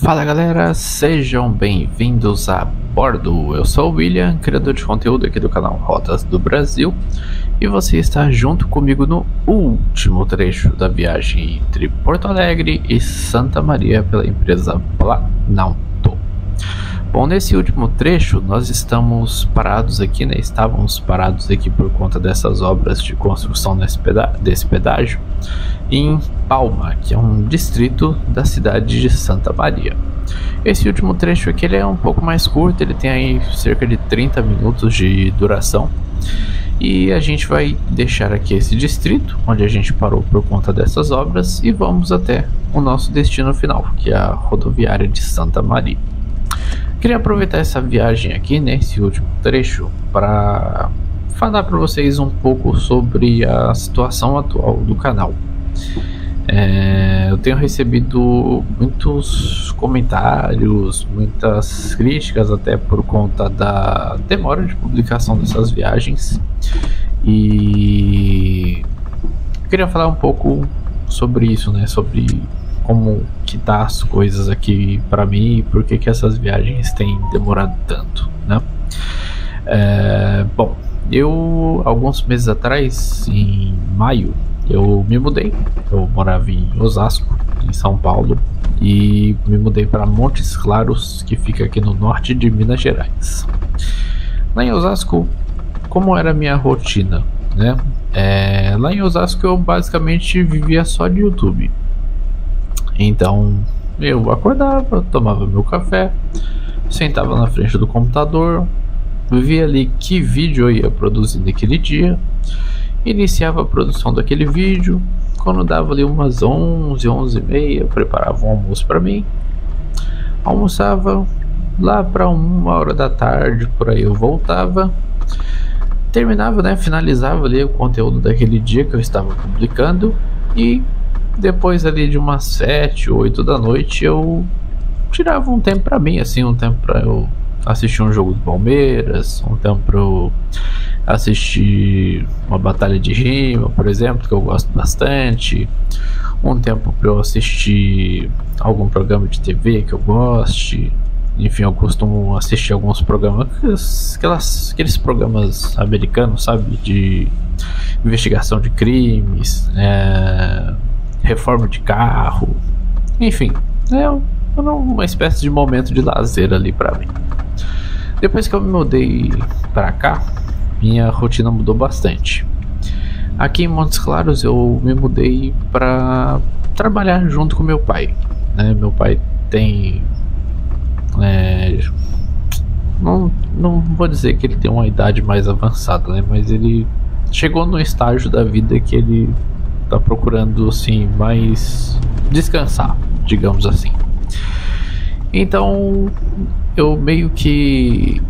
Fala galera, sejam bem-vindos a bordo. Eu sou o William, criador de conteúdo aqui do canal Rotas do Brasil, e você está junto comigo no último trecho da viagem entre Porto Alegre e Santa Maria pela empresa Planalto. Bom, nesse último trecho nós estamos parados aqui, né? Estávamos parados aqui por conta dessas obras de construção desse pedágio em Palma, que é um distrito da cidade de Santa Maria. Esse último trecho aqui ele é um pouco mais curto, ele tem aí cerca de 30 minutos de duração. E a gente vai deixar aqui esse distrito, onde a gente parou por conta dessas obras, e vamos até o nosso destino final, que é a rodoviária de Santa Maria. Queria aproveitar essa viagem aqui, nesse último trecho, para falar para vocês um pouco sobre a situação atual do canal. Eu tenho recebido muitos comentários, muitas críticas, até por conta da demora de publicação dessas viagens, e queria falar um pouco sobre isso, né? Sobre como que tá as coisas aqui para mim e por que essas viagens têm demorado tanto, né? Bom, eu alguns meses atrás, em maio, eu me mudei. Eu morava em Osasco, em São Paulo, e me mudei para Montes Claros, que fica aqui no norte de Minas Gerais. Lá em Osasco, como era a minha rotina, né? Lá em Osasco eu basicamente vivia só de YouTube. Então eu acordava, tomava meu café, sentava na frente do computador, via ali que vídeo eu ia produzir naquele dia, iniciava a produção daquele vídeo. Quando dava ali umas 11, 11h30, eu preparava um almoço para mim, almoçava, lá para 1h da tarde, por aí eu voltava, terminava, né, finalizava ali o conteúdo daquele dia que eu estava publicando, e depois ali de umas 7, 8 da noite eu tirava um tempo para mim, assim, um tempo para eu assistir um jogo do Palmeiras, um tempo para eu assistir uma batalha de rima, por exemplo, que eu gosto bastante, um tempo para eu assistir algum programa de TV que eu goste. Enfim, eu costumo assistir alguns programas, aqueles programas americanos, sabe, de investigação de crimes, reforma de carro, enfim, é uma espécie de momento de lazer ali para mim. Depois que eu me mudei para cá, minha rotina mudou bastante. Aqui em Montes Claros eu me mudei para trabalhar junto com meu pai, né? Meu pai tem não vou dizer que ele tem uma idade mais avançada, né? Mas ele chegou no estágio da vida que ele tá procurando, assim, mais descansar, digamos assim. Então eu meio que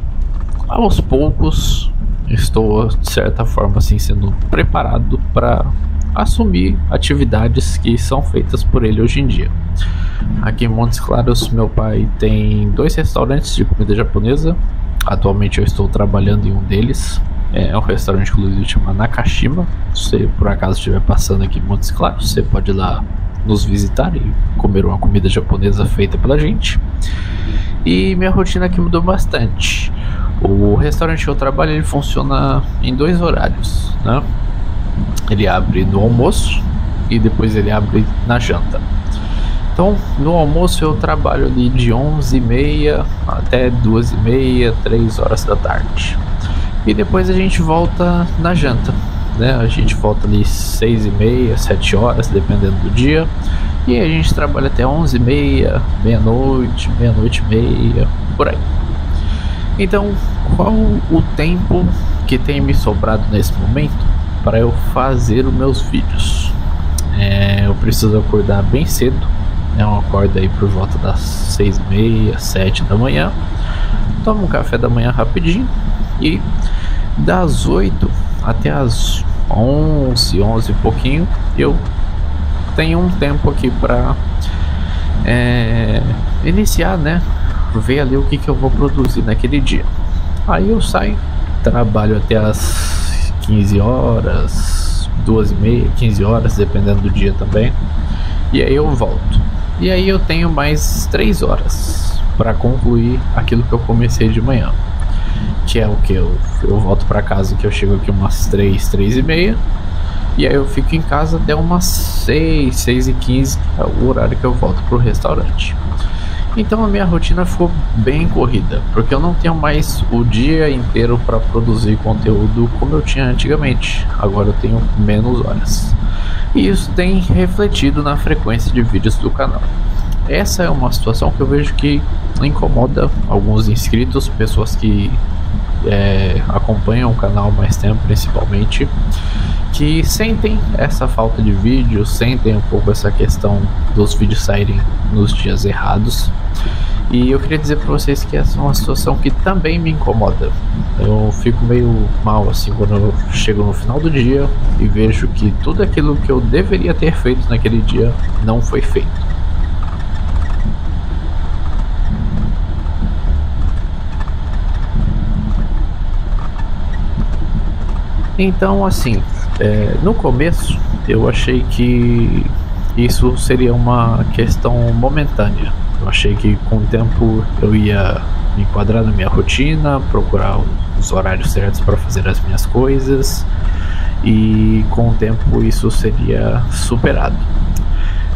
aos poucos estou, de certa forma, assim, sendo preparado para assumir atividades que são feitas por ele hoje em dia. Aqui em Montes Claros, meu pai tem 2 restaurantes de comida japonesa. Atualmente eu estou trabalhando em um deles. É um restaurante, inclusive, chamado Nakashima. Se você por acaso estiver passando aqui em Montes Claros, você pode ir lá nos visitar e comer uma comida japonesa feita pela gente. E minha rotina aqui mudou bastante. O restaurante que eu trabalho, ele funciona em 2 horários, né? Ele abre no almoço e depois ele abre na janta. Então, no almoço eu trabalho ali de 11h30 até 2h30, 3 horas da tarde. E depois a gente volta na janta, né? A gente volta ali 6h30, 7 horas, dependendo do dia. E a gente trabalha até 11h30, meia-noite, meia-noite e meia, por aí. Então, qual o tempo que tem me sobrado nesse momento para eu fazer os meus vídeos? Eu preciso acordar bem cedo. Eu acordo aí por volta das 6h30, 7 da manhã. Tomo um café da manhã rapidinho. E das 8 até as 11, 11 e pouquinho, eu tenho um tempo aqui para iniciar, né? Ver ali o que eu vou produzir naquele dia. Aí eu saio, trabalho até as 15 horas, 2h30, 15 horas, dependendo do dia também. E aí eu volto. E aí eu tenho mais 3 horas para concluir aquilo que eu comecei de manhã, que é o que eu volto para casa, que eu chego aqui umas 3h30, e aí eu fico em casa até umas 6h15, é o horário que eu volto pro restaurante. Então a minha rotina ficou bem corrida, porque eu não tenho mais o dia inteiro para produzir conteúdo como eu tinha antigamente. Agora eu tenho menos horas. E isso tem refletido na frequência de vídeos do canal. Essa é uma situação que eu vejo que incomoda alguns inscritos, pessoas que acompanham o canal há mais tempo principalmente, que sentem essa falta de vídeo, sentem um pouco essa questão dos vídeos saírem nos dias errados. E eu queria dizer para vocês que essa é uma situação que também me incomoda. Eu fico meio mal assim quando eu chego no final do dia e vejo que tudo aquilo que eu deveria ter feito naquele dia não foi feito. Então, assim, no começo eu achei que isso seria uma questão momentânea. Eu achei que com o tempo eu ia me enquadrar na minha rotina, procurar os horários certos para fazer as minhas coisas, e com o tempo isso seria superado.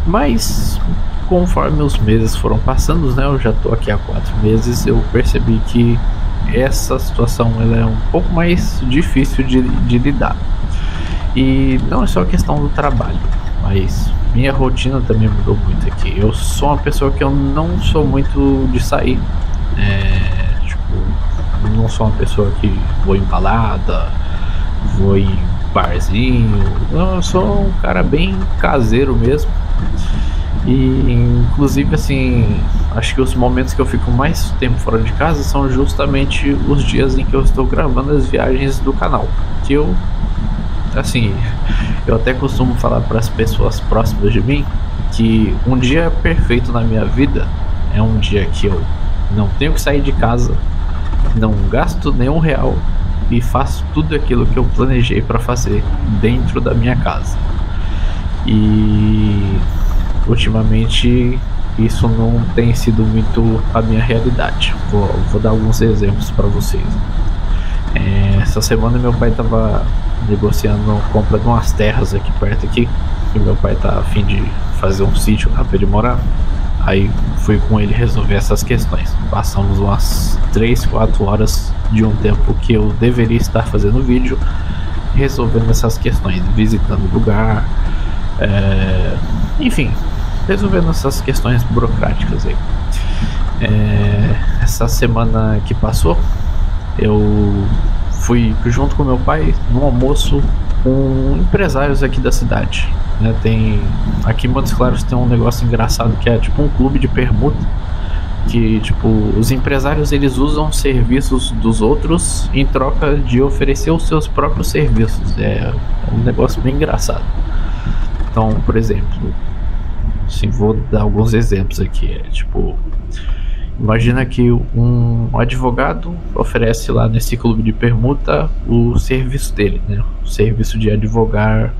Mas conforme os meses foram passando, né, eu já estou aqui há 4 meses, eu percebi que essa situação ela é um pouco mais difícil de lidar. E não é só questão do trabalho, mas minha rotina também mudou muito aqui. Eu sou uma pessoa que eu não sou muito de sair. Não sou uma pessoa que vou em balada, vou em barzinho. Eu sou um cara bem caseiro mesmo. E inclusive assim, acho que os momentos que eu fico mais tempo fora de casa são justamente os dias em que eu estou gravando as viagens do canal. Que eu, assim, eu até costumo falar para as pessoas próximas de mim que um dia perfeito na minha vida é um dia que eu não tenho que sair de casa, não gasto nenhum real e faço tudo aquilo que eu planejei para fazer dentro da minha casa. E ultimamente isso não tem sido muito a minha realidade. Vou dar alguns exemplos para vocês. Essa semana meu pai estava negociando a compra de umas terras aqui perto aqui, que meu pai tá a fim de fazer um sítio lá para ele morar. Aí fui com ele resolver essas questões. Passamos umas 3-4 horas de um tempo que eu deveria estar fazendo vídeo, resolvendo essas questões, visitando o lugar, enfim, resolvendo essas questões burocráticas aí. Essa semana que passou, eu fui junto com meu pai num almoço com empresários aqui da cidade, né? Aqui em Montes Claros tem um negócio engraçado que é tipo um clube de permuta, que tipo os empresários eles usam serviços dos outros em troca de oferecer os seus próprios serviços. É um negócio bem engraçado. Então, por exemplo, assim, vou dar alguns exemplos aqui. Tipo, imagina que um advogado oferece lá nesse clube de permuta o serviço dele, né? O serviço de advogar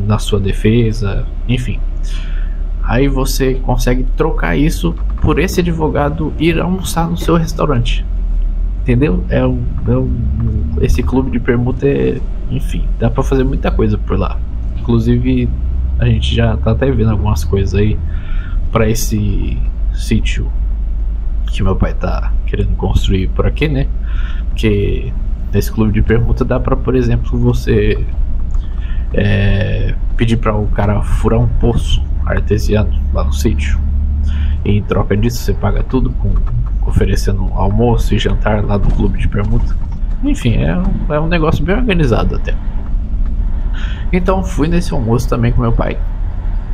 na sua defesa, enfim. Aí você consegue trocar isso por esse advogado ir almoçar no seu restaurante. Entendeu? Esse clube de permuta enfim, dá pra fazer muita coisa por lá. Inclusive, a gente já tá até vendo algumas coisas aí pra esse sítio que meu pai tá querendo construir por aqui, né? Porque nesse clube de permuta dá pra, por exemplo, você pedir para o cara furar um poço artesiano lá no sítio, e em troca disso você paga tudo, oferecendo almoço e jantar lá do clube de permuta. Enfim, é um negócio bem organizado até. Então fui nesse almoço também com meu pai.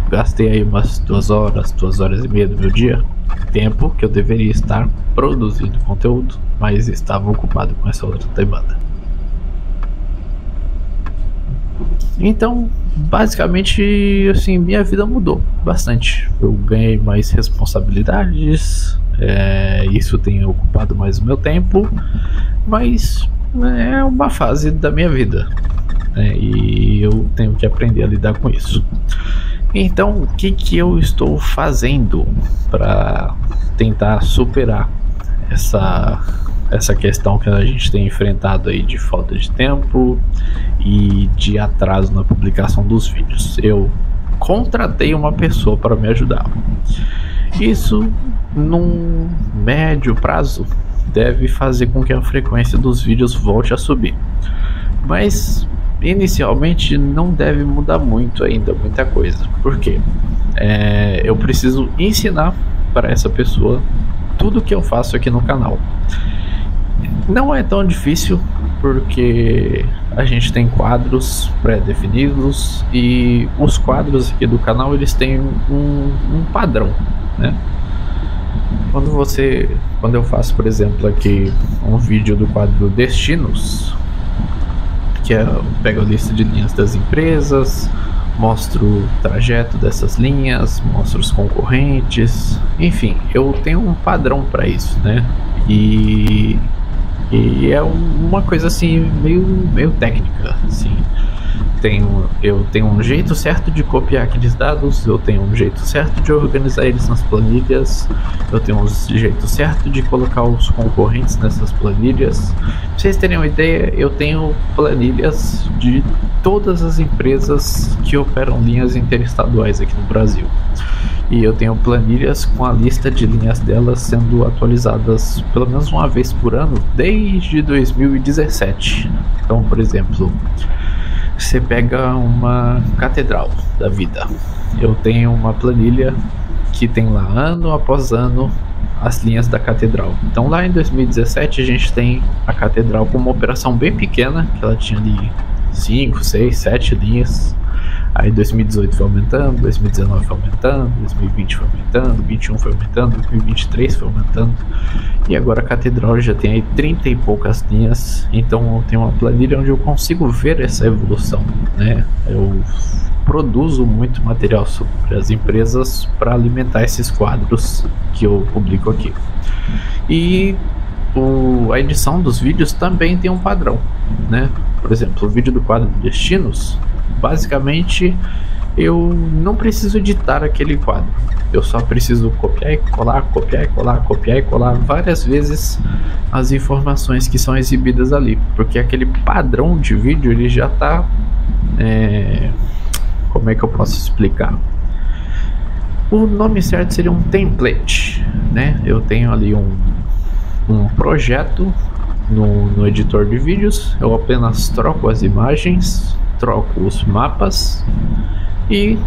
Gastei aí umas 2 horas e meia do meu dia, tempo que eu deveria estar produzindo conteúdo, mas estava ocupado com essa outra demanda. Então, basicamente, assim, minha vida mudou bastante. Eu ganhei mais responsabilidades, isso tem ocupado mais o meu tempo, mas é uma fase da minha vida, né? E eu tenho que aprender a lidar com isso. Então, o que eu estou fazendo para tentar superar essa questão que a gente tem enfrentado aí de falta de tempo e de atraso na publicação dos vídeos? Eu contratei uma pessoa para me ajudar. Isso, num médio prazo, deve fazer com que a frequência dos vídeos volte a subir. Mas inicialmente não deve mudar muito ainda, muita coisa. Por quê? Eu preciso ensinar para essa pessoa tudo que eu faço aqui no canal. Não é tão difícil, porque a gente tem quadros pré-definidos e os quadros aqui do canal eles têm um padrão, né? Quando eu faço, por exemplo, aqui um vídeo do quadro Destinos, que eu pego a lista de linhas das empresas, mostro o trajeto dessas linhas, mostro os concorrentes, enfim, eu tenho um padrão para isso, né? E é uma coisa assim meio técnica, assim. Eu tenho um jeito certo de copiar aqueles dados, eu tenho um jeito certo de organizar eles nas planilhas, eu tenho um jeito certo de colocar os concorrentes nessas planilhas. Pra vocês terem uma ideia, eu tenho planilhas de todas as empresas que operam linhas interestaduais aqui no Brasil. E eu tenho planilhas com a lista de linhas delas sendo atualizadas pelo menos uma vez por ano desde 2017. Então, por exemplo, você pega uma catedral da vida. Eu tenho uma planilha que tem lá ano após ano as linhas da catedral. Então lá em 2017 a gente tem a catedral com uma operação bem pequena, que ela tinha ali 5, 6, 7 linhas. Aí 2018 foi aumentando, 2019 foi aumentando, 2020 foi aumentando, 2021 foi aumentando, 2023 foi aumentando. E agora a catedral já tem aí 30 e poucas linhas. Então eu tenho uma planilha onde eu consigo ver essa evolução, né? Eu produzo muito material sobre as empresas para alimentar esses quadros que eu publico aqui. E a edição dos vídeos também tem um padrão, né? Por exemplo, o vídeo do quadro Destinos, basicamente eu não preciso editar aquele quadro, eu só preciso copiar e colar, copiar e colar, copiar e colar várias vezes as informações que são exibidas ali, porque aquele padrão de vídeo ele já está, como é que eu posso explicar? O nome certo seria um template, né? Eu tenho ali um projeto no editor de vídeos, eu apenas troco as imagens, troco os mapas e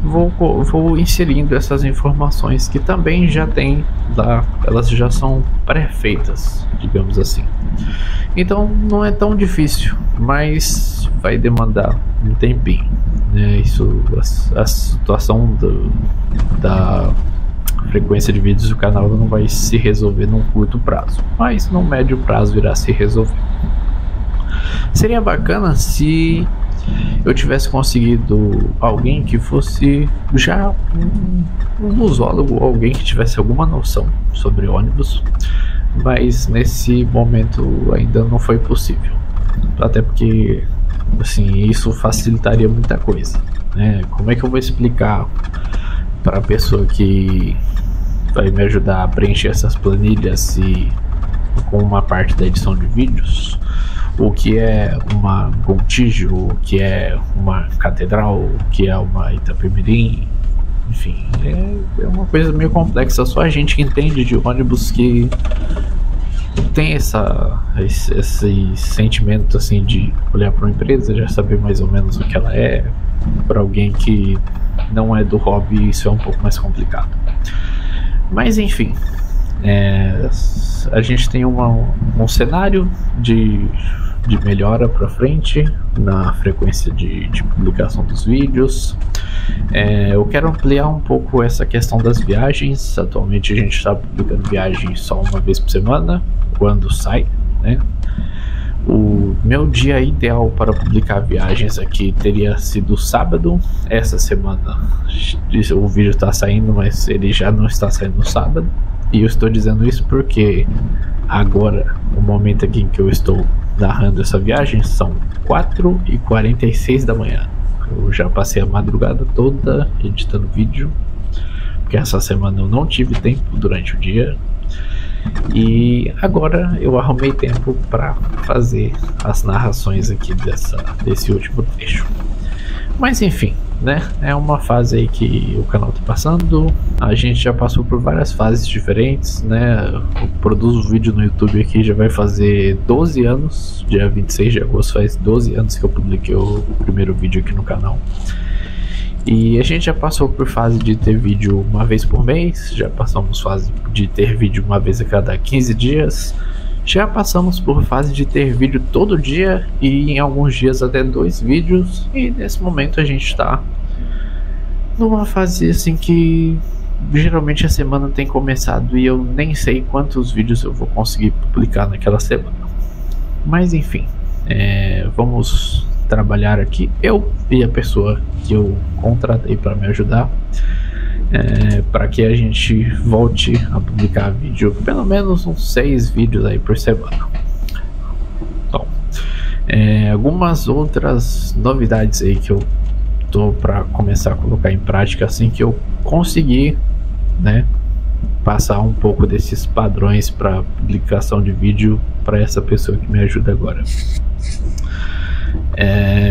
vou inserindo essas informações que também já tem lá, elas já são pré-feitas, digamos assim. Então não é tão difícil, mas vai demandar um tempinho, né? Isso, a situação da frequência de vídeos do canal não vai se resolver num curto prazo, mas no médio prazo irá se resolver. Seria bacana se eu tivesse conseguido alguém que fosse já um musólogo, alguém que tivesse alguma noção sobre ônibus, mas nesse momento ainda não foi possível, até porque assim, isso facilitaria muita coisa, né? Como é que eu vou explicar para a pessoa que vai me ajudar a preencher essas planilhas e com uma parte da edição de vídeos, o que é uma Gontijo, o que é uma catedral, o que é uma Itapemirim, enfim, é uma coisa meio complexa. Só a gente que entende de ônibus que tem esse sentimento assim de olhar para uma empresa, já saber mais ou menos o que ela é. Para alguém que não é do hobby, isso é um pouco mais complicado. Mas enfim, a gente tem um cenário de melhora para frente na frequência de publicação dos vídeos. Eu quero ampliar um pouco essa questão das viagens. Atualmente a gente está publicando viagens só uma vez por semana, quando sai, né? O meu dia ideal para publicar viagens aqui teria sido sábado. Essa semana o vídeo está saindo, mas ele já não está saindo no sábado. E eu estou dizendo isso porque agora, o momento aqui em que eu estou narrando essa viagem, são 4h46 da manhã. Eu já passei a madrugada toda editando vídeo, porque essa semana eu não tive tempo durante o dia. E agora eu arrumei tempo para fazer as narrações aqui desse último trecho. Mas enfim, né? É uma fase aí que o canal tá passando. A gente já passou por várias fases diferentes, né? Eu produzo vídeo no YouTube aqui, já vai fazer 12 anos. Dia 26 de agosto faz 12 anos que eu publiquei o primeiro vídeo aqui no canal. E a gente já passou por fase de ter vídeo uma vez por mês, já passamos fase de ter vídeo uma vez a cada 15 dias, já passamos por fase de ter vídeo todo dia e em alguns dias até 2 vídeos, e nesse momento a gente está numa fase assim que geralmente a semana tem começado e eu nem sei quantos vídeos eu vou conseguir publicar naquela semana. Mas enfim, vamos trabalhar aqui, eu e a pessoa que eu contratei para me ajudar, para que a gente volte a publicar vídeo, pelo menos uns 6 vídeos aí por semana. Bom, algumas outras novidades aí que eu tô para começar a colocar em prática assim que eu conseguir, né, passar um pouco desses padrões para publicação de vídeo para essa pessoa que me ajuda agora.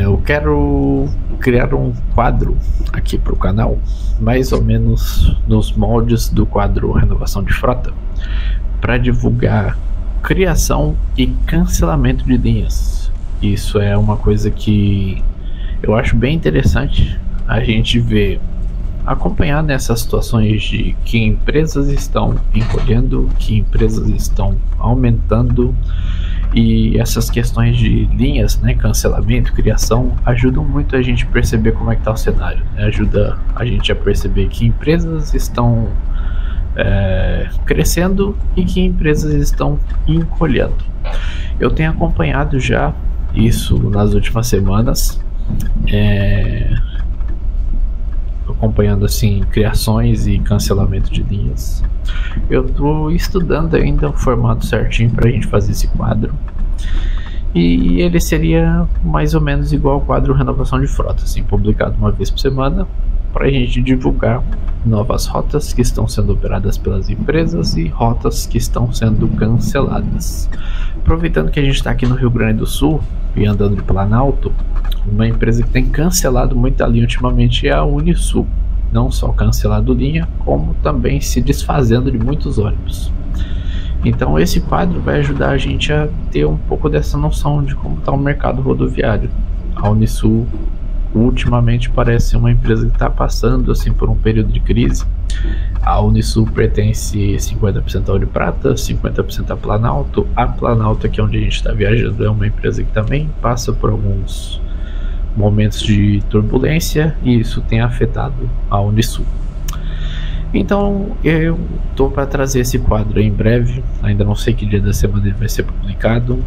Eu quero criar um quadro aqui para o canal, mais ou menos nos moldes do quadro Renovação de Frota, para divulgar criação e cancelamento de linhas. Isso é uma coisa que eu acho bem interessante a gente ver, acompanhar nessas situações de que empresas estão encolhendo, que empresas estão aumentando. E essas questões de linhas, né, cancelamento, criação, ajudam muito a gente a perceber como é que está o cenário, né? Ajuda a gente a perceber que empresas estão crescendo e que empresas estão encolhendo. Eu tenho acompanhado já isso nas últimas semanas, acompanhando assim criações e cancelamento de linhas. Eu estou estudando ainda o formato certinho para a gente fazer esse quadro, e ele seria mais ou menos igual ao quadro Renovação de Frota, assim, publicado uma vez por semana, para a gente divulgar novas rotas que estão sendo operadas pelas empresas e rotas que estão sendo canceladas. Aproveitando que a gente está aqui no Rio Grande do Sul e andando de Planalto, uma empresa que tem cancelado muita linha ultimamente é a Unisul. Não só cancelado linha, como também se desfazendo de muitos ônibus. Então esse quadro vai ajudar a gente a ter um pouco dessa noção de como está o mercado rodoviário. A Unisul ultimamente parece uma empresa que está passando assim por um período de crise. A Unisul pertence 50% ao Ouro e Prata, 50% a Planalto. A Planalto, que é onde a gente está viajando, é uma empresa que também passa por alguns momentos de turbulência, e isso tem afetado a Unisul. Então eu estou para trazer esse quadro em breve, ainda não sei que dia da semana ele vai ser publicado,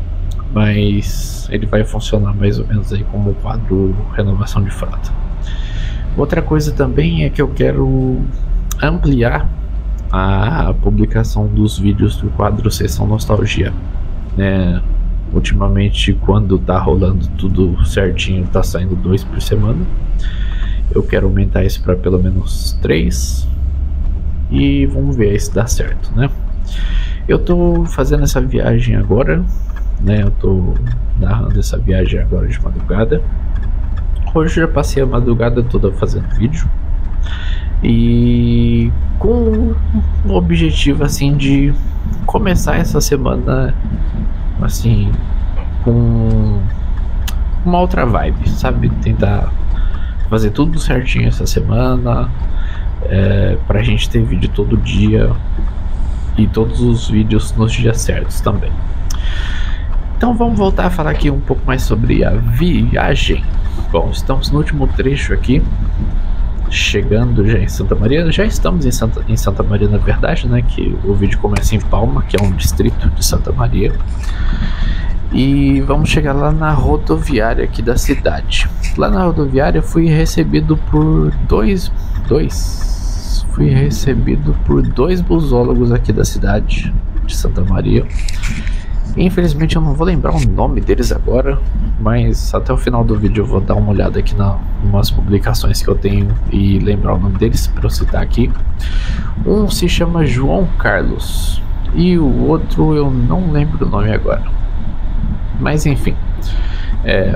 mas ele vai funcionar mais ou menos aí como o quadro Renovação de Frota. Outra coisa também é que eu quero ampliar a publicação dos vídeos do quadro Sessão Nostalgia, né? Ultimamente, quando tá rolando tudo certinho, tá saindo 2 por semana. Eu quero aumentar isso para pelo menos 3, e vamos ver se dá certo, né? Eu tô fazendo essa viagem agora, né? Eu tô narrando essa viagem agora de madrugada. Hoje eu já passei a madrugada toda fazendo vídeo, e com o objetivo assim de começar essa semana assim com uma outra vibe, sabe? Tentar fazer tudo certinho essa semana, pra gente ter vídeo todo dia e todos os vídeos nos dias certos também. Então vamos voltar a falar aqui um pouco mais sobre a viagem. Bom, estamos no último trecho aqui, chegando já em Santa Maria. Já estamos em Santa Maria, na verdade, né? Que o vídeo começa em Palma, que é um distrito de Santa Maria. E vamos chegar lá na rodoviária aqui da cidade. Lá na rodoviária fui recebido por dois busólogos aqui da cidade de Santa Maria. Infelizmente eu não vou lembrar o nome deles agora, mas até o final do vídeo eu vou dar uma olhada aqui nas umas publicações que eu tenho e lembrar o nome deles para eu citar aqui. Um se chama João Carlos e o outro eu não lembro o nome agora. Mas enfim,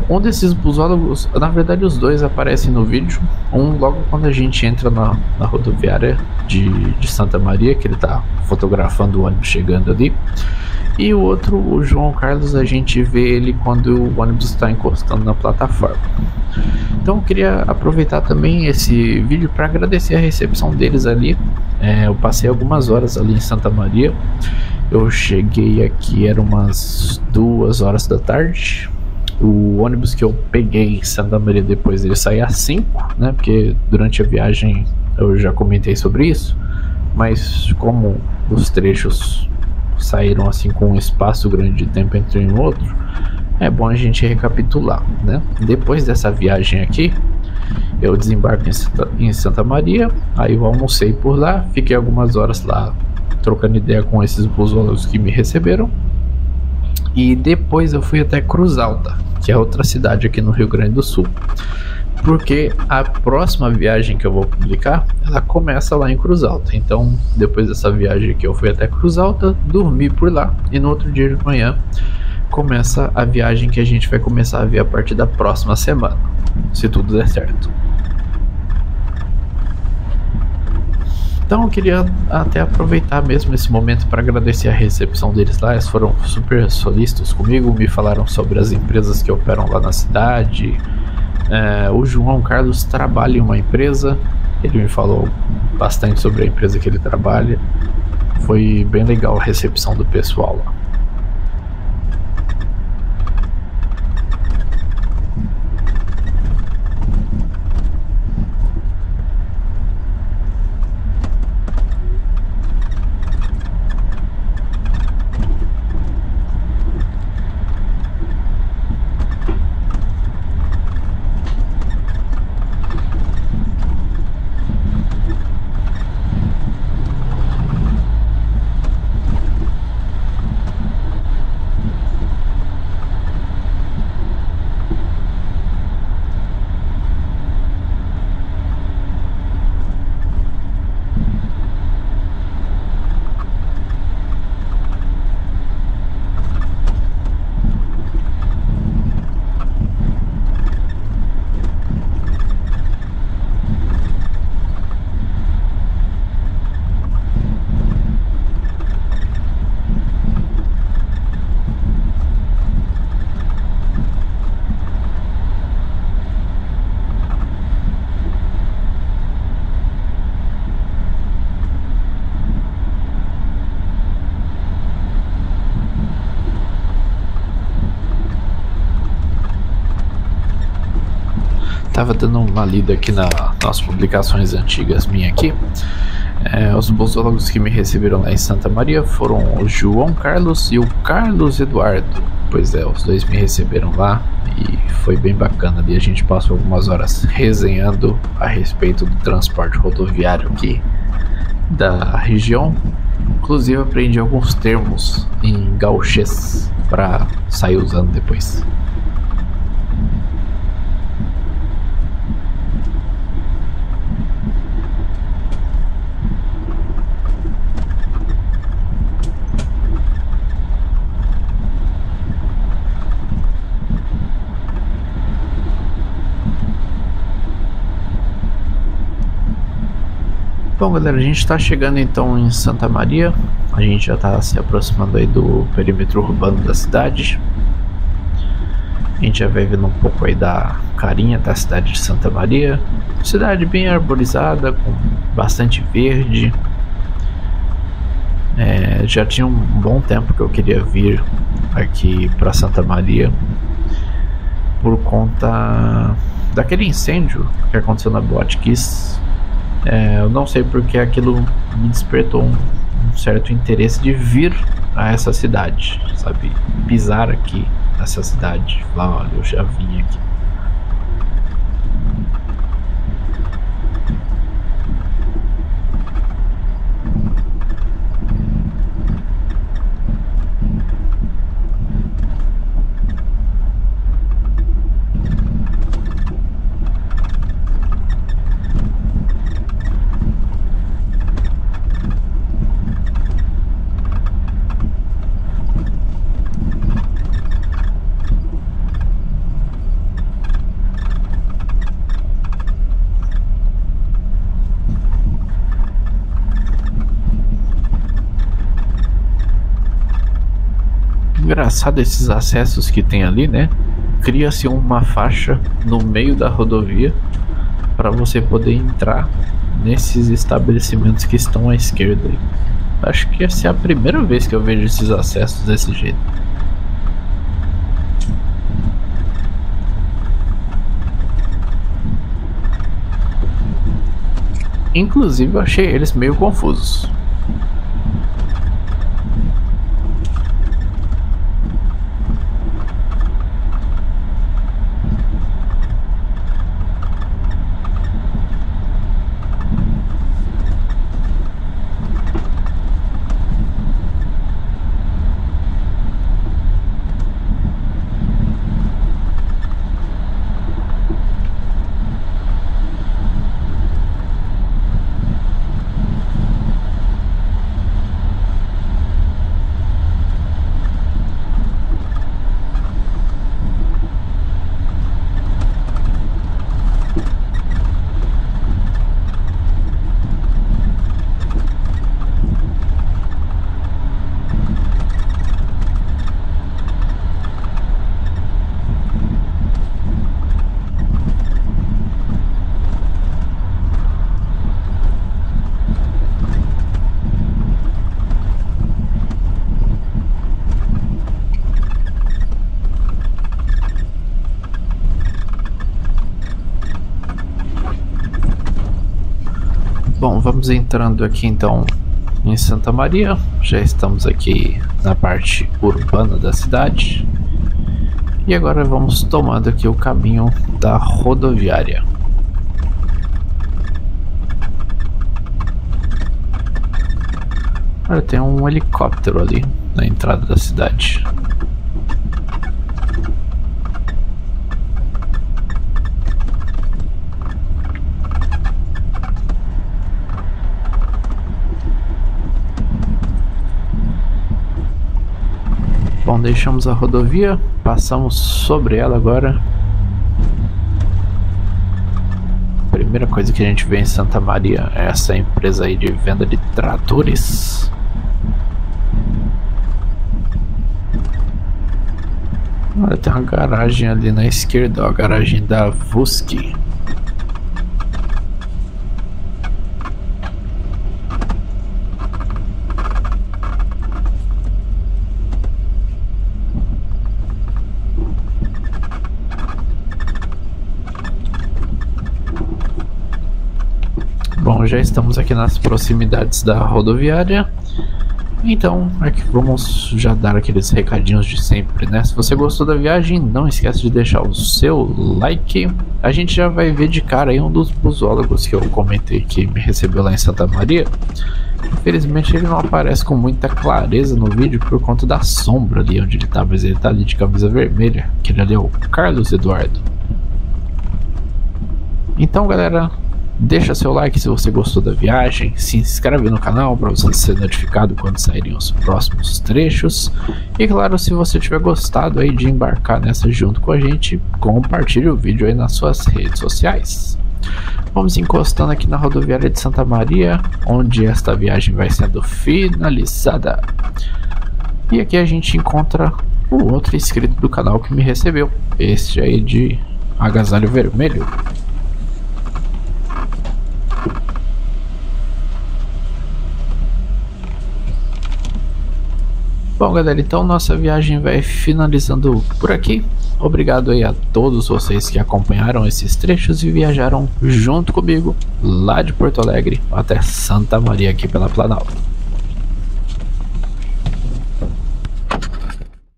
um desses busólogos, na verdade os dois aparecem no vídeo. Um logo quando a gente entra na rodoviária de Santa Maria, que ele tá fotografando o ônibus chegando ali. E o outro, o João Carlos, a gente vê ele quando o ônibus está encostando na plataforma. Então eu queria aproveitar também esse vídeo para agradecer a recepção deles ali. Eu passei algumas horas ali em Santa Maria. Eu cheguei aqui, era umas 2 horas da tarde. O ônibus que eu peguei em Santa Maria depois ele saía às 5, né? Porque durante a viagem eu já comentei sobre isso. Mas como os trechos saíram assim com um espaço grande de tempo entre um e outro, é bom a gente recapitular, né? Depois dessa viagem aqui, eu desembarco em Santa Maria, aí eu almocei por lá, fiquei algumas horas lá trocando ideia com esses busólogos que me receberam, e depois eu fui até Cruz Alta, que é outra cidade aqui no Rio Grande do Sul, porque a próxima viagem que eu vou publicar, ela começa lá em Cruz Alta. Então, depois dessa viagem que eu fui até Cruz Alta, dormi por lá, e no outro dia de manhã começa a viagem que a gente vai começar a ver a partir da próxima semana, se tudo der certo. Então eu queria até aproveitar mesmo esse momento para agradecer a recepção deles lá. Eles foram super solícitos comigo, me falaram sobre as empresas que operam lá na cidade. O João Carlos trabalha em uma empresa, ele me falou bastante sobre a empresa que ele trabalha. Foi bem legal a recepção do pessoal lá. Tava dando uma lida aqui nas publicações antigas minhas aqui. Os busólogos que me receberam lá em Santa Maria foram o João Carlos e o Carlos Eduardo. Pois é, os dois me receberam lá e foi bem bacana ali. A gente passou algumas horas resenhando a respeito do transporte rodoviário aqui da região. Inclusive aprendi alguns termos em gauchês para sair usando depois. Bom, galera, a gente está chegando então em Santa Maria. A gente já está se aproximando aí do perímetro urbano da cidade. A gente já vai vendo um pouco aí da carinha da cidade de Santa Maria. Cidade bem arborizada, com bastante verde. Já tinha um bom tempo que eu queria vir aqui para Santa Maria por conta daquele incêndio que aconteceu na Boate Kiss. Eu não sei porque aquilo me despertou um certo interesse de vir a essa cidade, sabe? Pisar aqui nessa cidade. Lá, olha, eu já vim aqui. engraçado esses acessos que tem ali, né? Cria-se uma faixa no meio da rodovia para você poder entrar nesses estabelecimentos que estão à esquerda. Acho que essa é a primeira vez que eu vejo esses acessos desse jeito. Inclusive eu achei eles meio confusos. Bom, vamos entrando aqui então em Santa Maria. Já estamos aqui na parte urbana da cidade. E agora vamos tomando aqui o caminho da rodoviária. Olha, tem um helicóptero ali na entrada da cidade. Bom, deixamos a rodovia, passamos sobre ela agora. A primeira coisa que a gente vê em Santa Maria é essa empresa aí de venda de tratores. Olha, tem uma garagem ali na esquerda, ó, a garagem da Vuski. Bom, já estamos aqui nas proximidades da rodoviária. Então, aqui vamos já dar aqueles recadinhos de sempre, né? Se você gostou da viagem, não esquece de deixar o seu like. A gente já vai ver de cara aí um dos busólogos que eu comentei que me recebeu lá em Santa Maria. Infelizmente ele não aparece com muita clareza no vídeo por conta da sombra ali onde ele tá, mas ele tá ali de camisa vermelha. Aquele ali é o Carlos Eduardo. Então, galera, deixa seu like se você gostou da viagem, se inscreve no canal para você ser notificado quando saírem os próximos trechos. E claro, se você tiver gostado aí de embarcar nessa junto com a gente, compartilhe o vídeo aí nas suas redes sociais. Vamos encostando aqui na rodoviária de Santa Maria, onde esta viagem vai sendo finalizada. E aqui a gente encontra o outro inscrito do canal que me recebeu, este aí de agasalho vermelho. Bom, galera, então nossa viagem vai finalizando por aqui. Obrigado aí a todos vocês que acompanharam esses trechos e viajaram junto comigo lá de Porto Alegre até Santa Maria aqui pela Planalto.